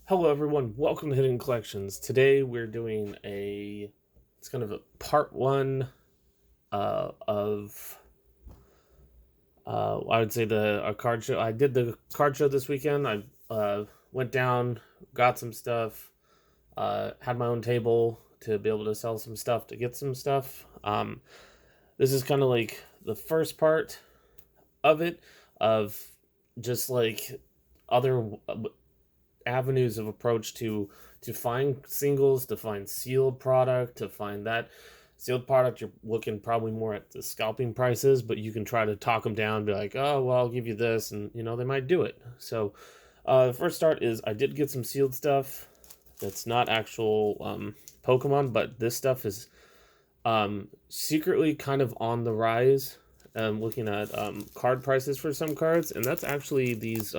Hello everyone, welcome to Hidden Collections. Today we're doing it's kind of a part one of I would say a card show. I did the card show this weekend. I went down, got some stuff, had my own table to be able to sell some stuff, to get some stuff. This is kind of like the first part of it, of just like other avenues of approach to find singles, to find sealed product, to find that sealed product. You're looking probably more at the scalping prices, but you can try to talk them down, be like, oh well, I'll give you this, and they might do it. So the first start is I did get some sealed stuff that's not actual Pokemon, but this stuff is secretly kind of on the rise. Looking at card prices for some cards, and that's actually these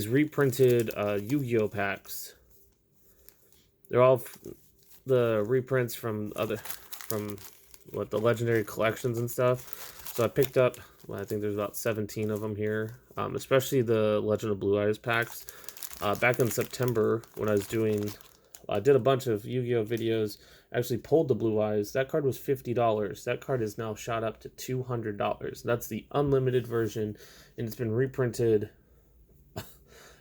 reprinted Yu-Gi-Oh packs. They're all the reprints from the legendary collections and stuff. So I picked up, well, I think there's about 17 of them here, especially the Legend of Blue Eyes packs. Back in September, when I did a bunch of Yu-Gi-Oh videos, actually pulled the Blue Eyes. That card was $50. That card is now shot up to $200. That's the unlimited version, and it's been reprinted.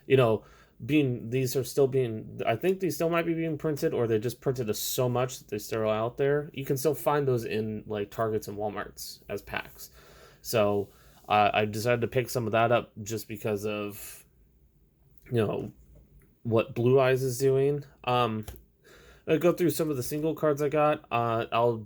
you know, these are still being, I think these still might be being printed, or they just printed so much that they're still out there. You can still find those in like Targets and Walmarts as packs. So I decided to pick some of that up just because of what Blue Eyes is doing. I'll go through some of the single cards I got. I'll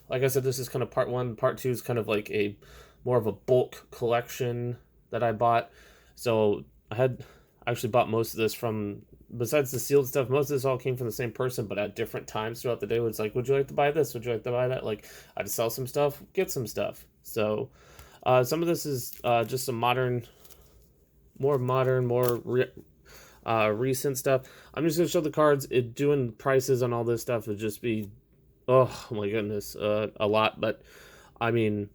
Like I said, this is kind of part one. Part two is kind of like a more of a bulk collection that I bought. So I had actually bought most of this from, besides the sealed stuff, most of this all came from the same person, but at different times throughout the day. It's like, would you like to buy this? Would you like to buy that? Like, I'd sell some stuff, get some stuff. So some of this is just some recent stuff. I'm just gonna show the cards. Doing prices on all this stuff would just be, oh my goodness, a lot. But I mean,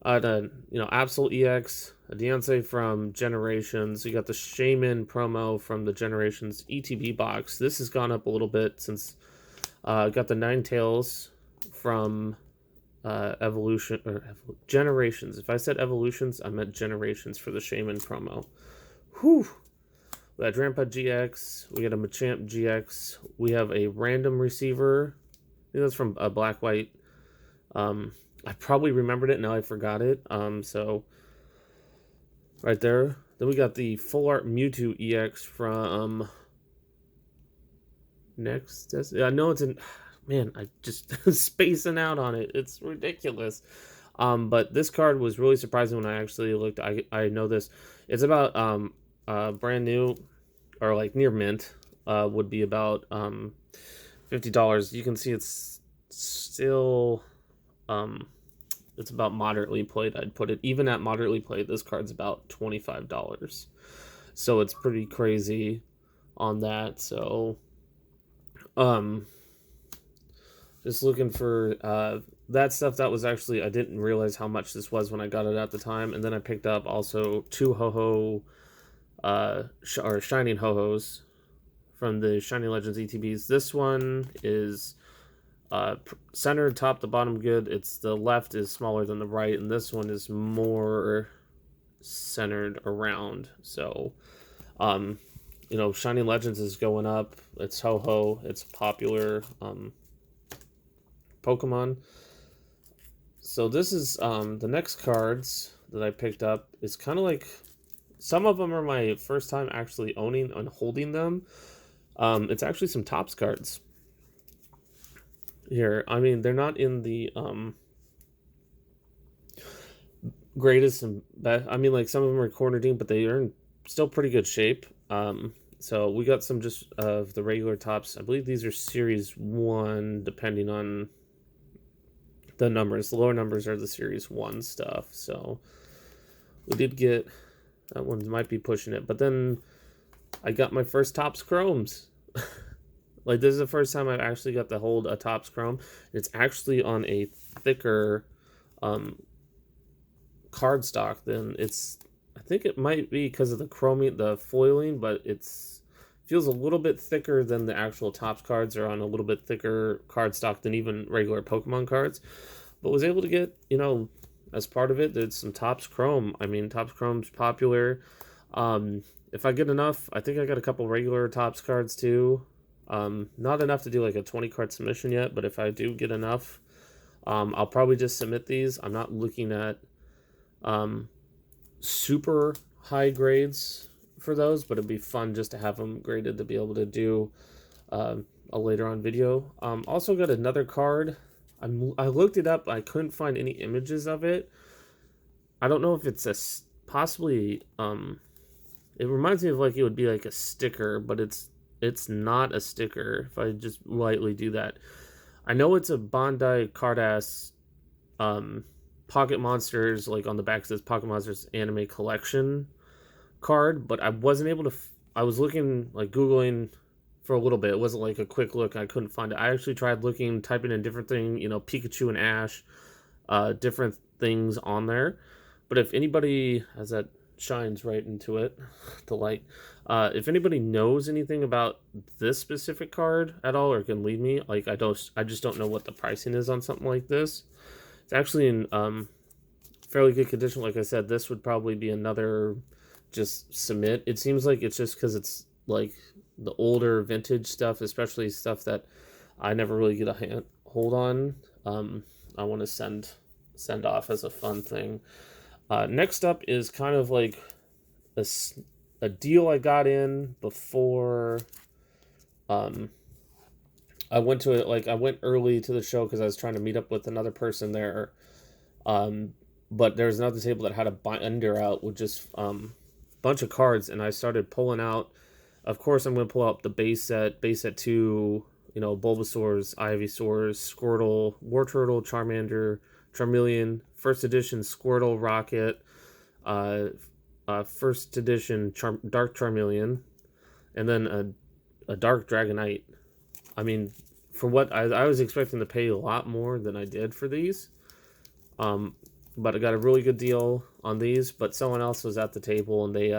Absol EX, a Deontay from Generations. You got the Shaman promo from the Generations ETB box. This has gone up a little bit since got the Ninetales from Evolution or Generations. If I said Evolutions, I meant Generations for the Shaman promo. Whew. We got Drampa GX. We got a Machamp GX. We have a random receiver. I think that's from Black White. I probably remembered it, now I forgot it. So right there. Then we got the full art Mewtwo EX from next. I know it's in. Man, I just spacing out on it. It's ridiculous. But this card was really surprising when I actually looked. I know this. It's about brand new, or like near mint. Would be about $50. You can see it's still it's about moderately played. I'd put it, even at moderately played, this card's about $25. So it's pretty crazy on that. So just looking for that stuff. That was actually, I didn't realize how much this was when I got it at the time. And then I picked up also two Ho-Ho or Shining Ho-Hos from the Shining Legends ETBs. This one is centered top to bottom good. It's the left is smaller than the right, and this one is more centered around. So Shining Legends is going up. It's Ho-Ho. It's popular Pokemon. So this is the next cards that I picked up. Is kind of like, some of them are my first time actually owning and holding them. It's actually some Topps cards here. I mean, they're not in the greatest and best. I mean, like, some of them are cornered, but they are in still pretty good shape. So we got some just of the regular Topps. I believe these are Series 1, depending on the numbers. The lower numbers are the Series 1 stuff. So we did get, that one might be pushing it. But then I got my first Topps Chromes. Like, this is the first time I've actually got to hold a Topps Chrome. It's actually on a thicker cardstock than it's. I think it might be because of the foiling, but it's Feels a little bit thicker than the actual Topps cards, or on a little bit thicker card stock than even regular Pokemon cards. But was able to get, you know, as part of it, there's some Topps Chrome. I mean, Topps Chrome's popular. If I get enough, I think I got a couple regular Topps cards too. Not enough to do like a 20 card submission yet, but if I do get enough, I'll probably just submit these. I'm not looking at super high grades for those, but it'd be fun just to have them graded to be able to do a later on video. Also got another card. I looked it up. I couldn't find any images of it. I don't know if it's possibly it reminds me of like it would be like a sticker, but it's not a sticker if I just lightly do that. I know it's a Bandai Cardass Pocket Monsters, like on the back says Pocket Monsters Anime Collection card, but I wasn't able to I was looking, like Googling for a little bit. It wasn't like a quick look. I couldn't find it. I actually tried looking, typing in different thing, you know, Pikachu and Ash, different things on there. But if anybody has that shines right into it, the light. If anybody knows anything about this specific card at all, or can lead me, like I just don't know what the pricing is on something like this. It's actually in fairly good condition. Like I said, this would probably be another just submit. It seems like it's just because it's like the older vintage stuff, especially stuff that I never really get a hold on. I want to send off as a fun thing. Next up is kind of like a deal I got in before I went to it. Like I went early to the show because I was trying to meet up with another person there. But there's another table that had a binder out with just bunch of cards, and I started pulling out. Of course, I'm going to pull out the base set 2, you know, Bulbasaur's, Ivysaur's, Squirtle, Wartortle, Charmander, Charmeleon, first edition Squirtle, Rocket, first edition Dark Charmeleon, and then a Dark Dragonite. I mean, for what I was expecting to pay a lot more than I did for these. But I got a really good deal on these, but someone else was at the table and they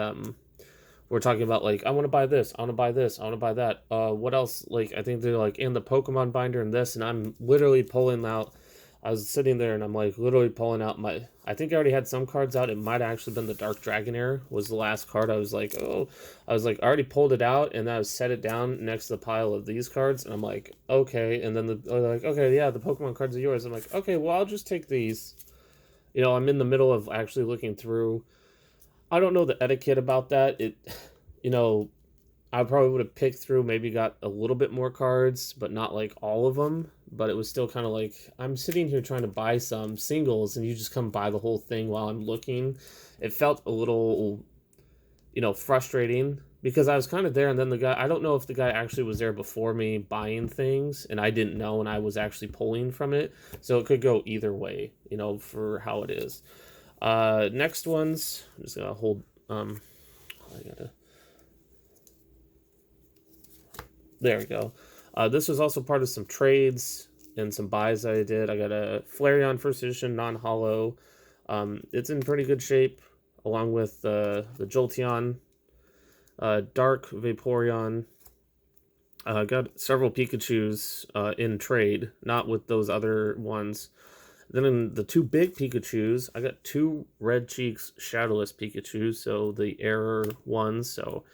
were talking about like, I want to buy this, I want to buy this, I want to buy that. What else? Like, I think they're like in the Pokemon binder and this, and I'm literally pulling out. I was sitting there and I'm like literally pulling out I think I already had some cards out. It might have actually been the Dark Dragonair was the last card. I was like, I already pulled it out and I set it down next to the pile of these cards. And I'm like, okay. And then they're like, okay, yeah, the Pokemon cards are yours. I'm like, okay, well, I'll just take these. You know, I'm in the middle of actually looking through. I don't know the etiquette about that. You know, I probably would have picked through, maybe got a little bit more cards, but not like all of them. But it was still kind of like, I'm sitting here trying to buy some singles and you just come buy the whole thing while I'm looking. It felt a little, you know, frustrating because I was kind of there, and then the guy, I don't know if the guy actually was there before me buying things and I didn't know, and I was actually pulling from it. So it could go either way, you know, for how it is. Next ones, I'm just going to hold, there we go. This was also part of some trades and some buys that I did. I got a Flareon first edition non-holo. It's in pretty good shape, along with the Jolteon, Dark Vaporeon. Got several Pikachus in trade, not with those other ones. Then in the 2 big Pikachus, I got 2 Red Cheeks Shadowless Pikachus, so the error ones. So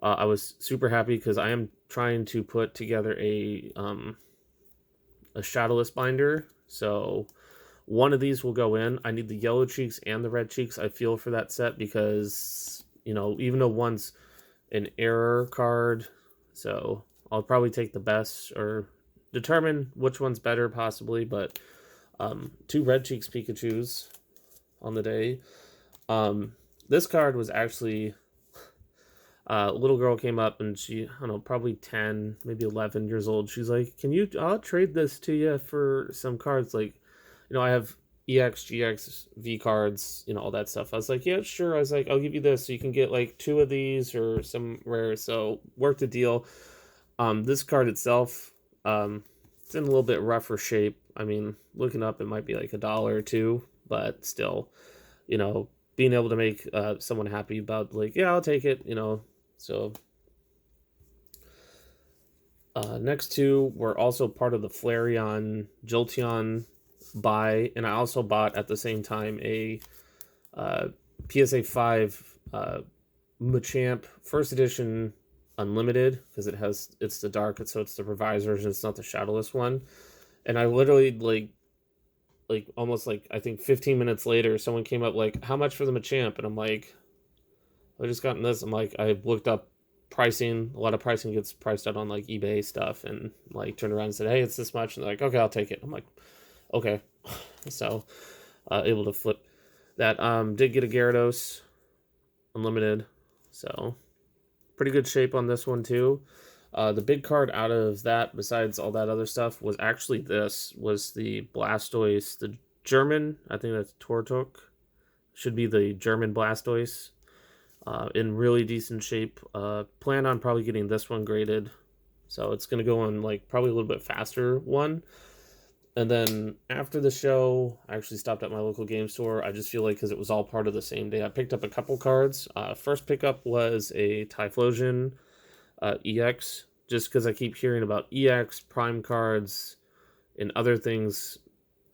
I was super happy because I am trying to put together a Shadowless binder. So one of these will go in. I need the Yellow Cheeks and the Red Cheeks, I feel, for that set because, you know, even though one's an error card, so I'll probably take the best or determine which one's better possibly, but 2 Red Cheeks Pikachus on the day. This card was actually... a little girl came up and she, I don't know, probably 10, maybe 11 years old. She's like, I'll trade this to you for some cards. Like, you know, I have EX, GX, V cards, you know, all that stuff. I was like, yeah, sure. I was like, I'll give you this so you can get like 2 of these or some rare. So worked a deal. This card itself, it's in a little bit rougher shape. I mean, looking up, it might be like $1 or $2, but still, you know, being able to make someone happy about like, yeah, I'll take it, you know. So Next two were also part of the Flareon Jolteon buy, and I also bought at the same time a PSA 5 Machamp first edition unlimited, because it's the dark, so it's the revised version, it's not the shadowless one. And I literally like almost like I think 15 minutes later, someone came up like, how much for the Machamp? And I'm like, I just gotten this. I'm like, I looked up pricing. A lot of pricing gets priced out on like eBay stuff, and like turned around and said, hey, it's this much. And they're like, okay, I'll take it. I'm like, okay. So able to flip that. Did get a Gyarados unlimited, so pretty good shape on this one too. The big card out of that, besides all that other stuff, was actually was the Blastoise, the German. I think that's Tortuk. Should be the German Blastoise. In really decent shape. Plan on probably getting this one graded, so it's gonna go on like probably a little bit faster one. And then after the show, I actually stopped at my local game store. I just feel like because it was all part of the same day, I picked up a couple cards. First pickup was a Typhlosion EX, just because I keep hearing about EX Prime cards and other things.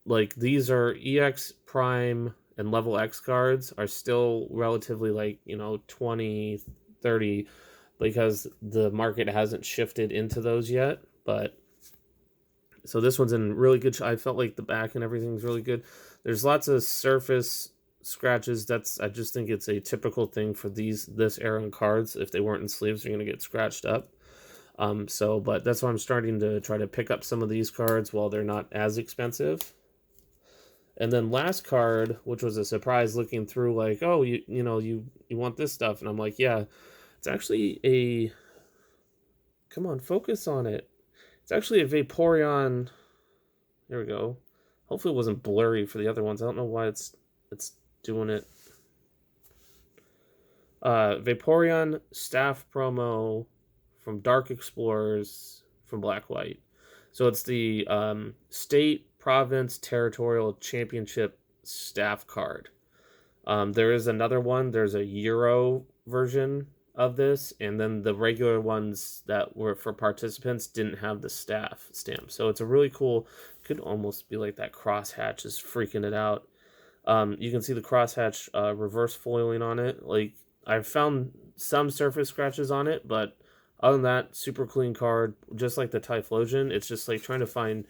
Like, these are EX Prime and level X cards are still relatively like, 20, 30, because the market hasn't shifted into those yet. But so this one's in really good. I felt like the back and everything's really good. There's lots of surface scratches. I just think it's a typical thing for this era in cards. If they weren't in sleeves, they're going to get scratched up. But that's why I'm starting to try to pick up some of these cards while they're not as expensive. And then last card, which was a surprise, looking through like, oh, you want this stuff, and I'm like, yeah, it's actually a. Come on, focus on it. It's actually a Vaporeon. There we go. Hopefully it wasn't blurry for the other ones. I don't know why it's doing it. Vaporeon staff promo from Dark Explorers from Black White. So it's the state, province, territorial championship staff card. There is another one. There's a Euro version of this, and then the regular ones that were for participants didn't have the staff stamp. So it's a really cool, could almost be like that crosshatch is freaking it out. You can see the crosshatch reverse foiling on it. Like, I've found some surface scratches on it, but other than that, super clean card. Just like the Typhlosion, it's just like trying to find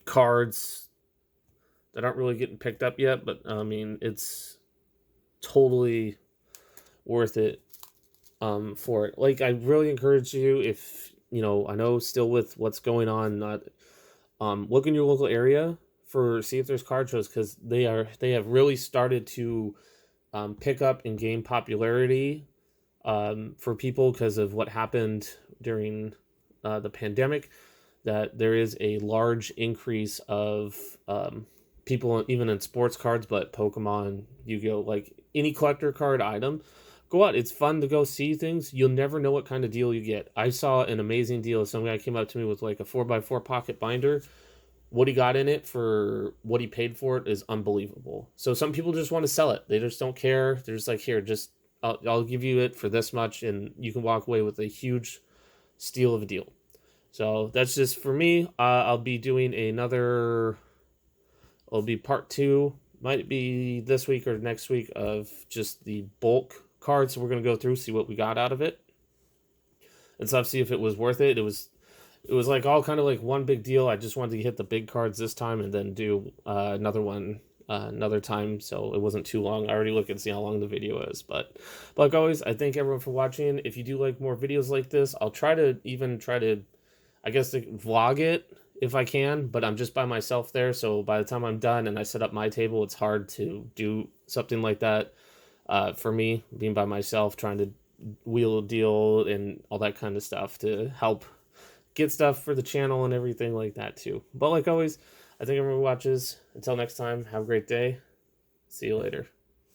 cards that aren't really getting picked up yet, but I mean, it's totally worth it for it. Like, I really encourage you, if I know still with what's going on, not look in your local area see if there's card shows, because they have really started to pick up and gain popularity for people because of what happened during the pandemic. That there is a large increase of people, even in sports cards, but Pokemon, Yu-Gi-Oh, like any collector card item, go out. It's fun to go see things. You'll never know what kind of deal you get. I saw an amazing deal. Some guy came up to me with like a 4x4 pocket binder. What he got in it for what he paid for it is unbelievable. So some people just want to sell it. They just don't care. They're just like, here, I'll give you it for this much, and you can walk away with a huge steal of a deal. So that's just for me. I'll be doing it'll be part 2, might be this week or next week, of just the bulk cards. So we're going to go through, see what we got out of it, and stuff, see if it was worth it. It was like all kind of like one big deal. I just wanted to hit the big cards this time and then do another one another time, so it wasn't too long. I already look and see how long the video is. But like always, I thank everyone for watching. If you do like more videos like this, I'll try to I guess to vlog it if I can, but I'm just by myself there, so by the time I'm done and I set up my table, it's hard to do something like that for me, being by myself, trying to wheel a deal and all that kind of stuff to help get stuff for the channel and everything like that too. But like always, I thank everyone who watches. Until next time, have a great day. See you later.